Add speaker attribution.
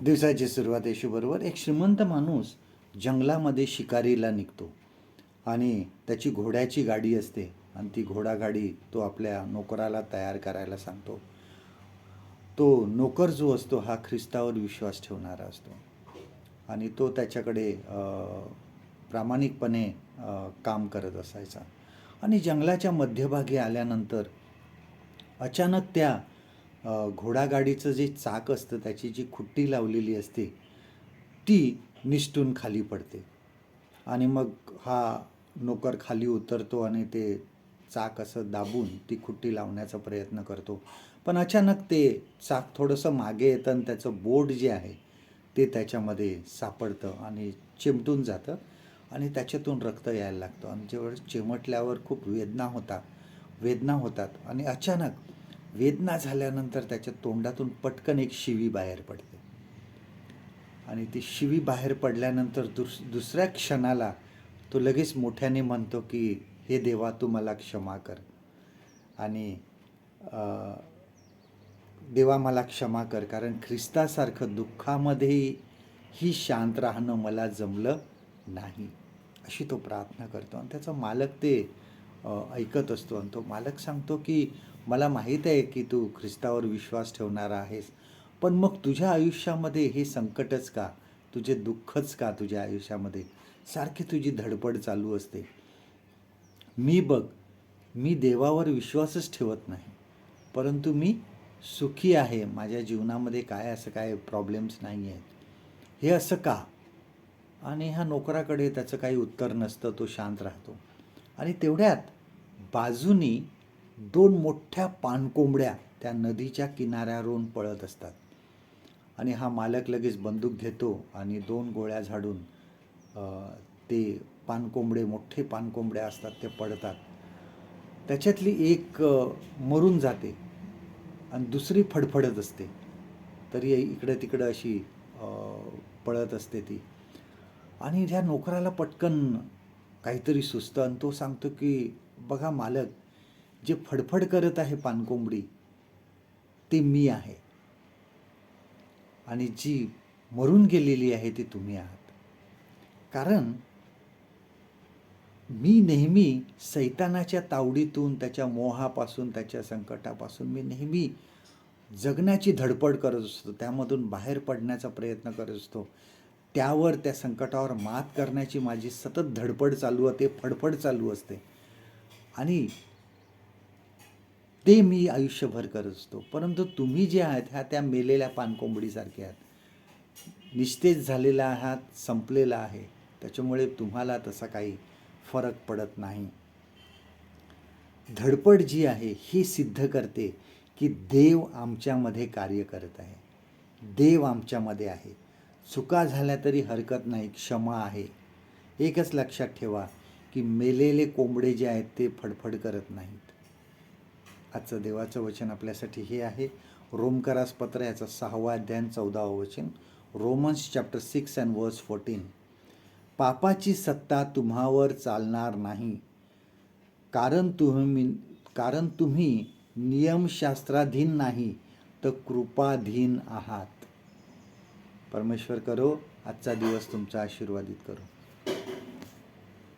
Speaker 1: दिवसाची सुरुवात येशूबरोबर एक श्रीमंत माणूस जंगलामध्ये शिकारीला निघतो आणि त्याची घोड्याची गाडी असते आणि ती घोडागाडी तो आपल्या नोकराला तयार करायला सांगतो. तो नोकर जो असतो हा ख्रिस्तावर विश्वास ठेवणारा असतो आणि तो त्याच्याकडे प्रामाणिकपणे काम करत असायचा. आणि जंगलाच्या मध्यभागी आल्यानंतर अचानक त्या घोडागाडीचं जे चाक असतं त्याची जी खुट्टी लावलेली असते ती निसटून खाली पडते आणि मग हा नोकर खाली उतरतो आणि ते चाक असं दाबून ती खुट्टी लावण्याचा प्रयत्न करतो. पण अचानक ते चाक थोडंसं मागे येतं आणि त्याचं बोट जे आहे ते त्याच्यामध्ये सापडतं आणि चिमटून जातं आणि त्याच्यातून रक्त यायला लागतं. आणि जेव्हा चिमटल्यावर खूप वेदना होतात आणि अचानक वेदना झाल्यानंतर त्याच्या तोंडातून पटकन एक शिवी बाहेर पडते आणि ती शिवी बाहेर पडल्यानंतर दुसऱ्या क्षणाला तो लगेच मोठ्याने म्हणतो की हे देवा तू मला क्षमा कर आणि देवा मला क्षमा कर, कारण ख्रिस्तासारखं दुःखामध्येही ही शांत राहणं मला जमलं नाही, अशी तो प्रार्थना करतो. आणि त्याचा मालक ते ऐकत असतो आणि तो मालक सांगतो की मला माहीत आहे की तू ख्रिस्तावर विश्वास ठेवणारा आहेस, पण मग तुझ्या आयुष्यामध्ये हे संकटच का, तुझे दुःखच का तुझ्या आयुष्यामध्ये सारखी तुझी धडपड चालू असते. मी देवावर विश्वासच ठेवत नाही, परंतु मी सुखी आहे, माझ्या जीवनामध्ये असं काय प्रॉब्लेम्स नाही आहेत, हे असं का. आणि ह्या नोकराकडे त्याचं काही उत्तर नसतं, तो शांत राहतो. आणि तेवढ्यात बाजूनी दोन मोठ्या पाणकोंबड्या त्या नदीच्या किनाऱ्यावरून पळत असतात आणि हा मालक लगेच बंदूक घेतो आणि दोन गोळ्या झाडून ते मोठे पाणकोंबड्या असतात ते पडतात. त्याच्यातली एक मरून जाते आणि दुसरी फडफडत असते, तरी इकडं तिकडं अशी पळत असते ती. आणि त्या नोकराला पटकन काहीतरी सुचतं आणि तो सांगतो की बघा मालक, जे फडफड करत आहे पाणकोंबडी ते मी आहे आणि जी मरून गेलेली आहे ती तुम्ही आहात. कारण मी नेहमी सैतानाच्या तावडीतून, त्याच्या मोहापासून, त्याच्या संकटापासून मी नेहमी जगण्याची धडपड करत असतो, त्यामधून बाहेर पडण्याचा प्रयत्न करत असतो. त्यावर त्या संकटावर मात करण्याची माझी सतत धडपड चालू असते, फडफड चालू असते आणि ते मी आयुष्यभर करत असतो. परंतु तुम्ही जे आहात ह्या त्या मेलेल्या पाणकोंबडीसारखे आहात, निस्तेज झालेला आहात, संपलेला आहे, त्याच्यामुळे तुम्हाला तसा काही फरक पडत नाही. धडपड जी आहे ही सिद्ध करते की देव आमच्यामध्ये कार्य करत आहे, देव आमच्यामध्ये आहे. चुका झाल्या तरी हरकत नाही, क्षमा आहे. एकच लक्षात ठेवा की मेलेले कोंबडे जे आहेत ते फडफड करत नाहीत. आजचं देवाचं वचन आपल्यासाठी हे आहे, रोमकरास पत्र याचा 6वा अध्याय 14वा वचन. Romans chapter 6 and verse 14. पापाची सत्ता तुम्हावर चालणार नाही, कारण तुम्ही नियमशास्त्राधीन नाही तर कृपाधीन आहात. परमेश्वर करो आजचा दिवस तुमचा आशीर्वादित करो.